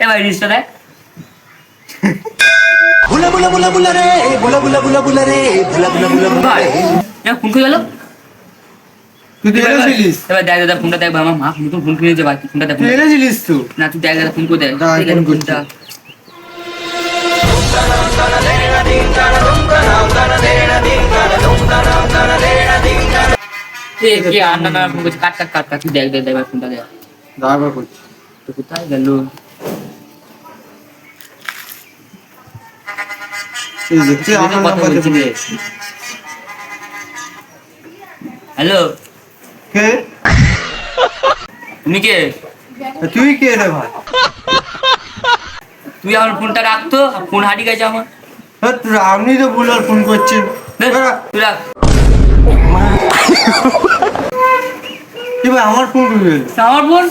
এবার রিস্টা দেখ। বুলা বুলা বুলা বুলা রে, বুলা বুলা বুলা বুলা রে, বুলা বুলা বুলা বুলা ভাই রে। ফোন করে গেল। তুই তো এনেছিলিস, এবার দেখ দাদা ফোনটা দেখ, আমার মা নতুন ফোন কিনেছে ভাই, ফোনটা দেখ। তুই এনেছিলিস তো। না তুই দেখ দাদা ফোন করে দেখ। দাঁড়া, ঠিক আছে, ফোন করছি। ফোনটা কে আর না ফোন করছে, কাট কাট কাট কাট, তুই দেখ দেখ দেখ এবার ফোনটা দেখ। দাঁড়া করছি। তো কোথায় গেল? এই যে তুই আমার কথা নাম্বার বলছি দে। রে। হ্যালো, কে? তুমি কে? তুই কে রে ভাই? তুই আমার ফোনটা রাখতো, ফোন হারিয়ে গেছে আমার। হ্যাঁ, আপনি তো ভুলার ফোন করছেন। তুই রাখ। কি ভাই আমার ফোন করবে? আমার ফোন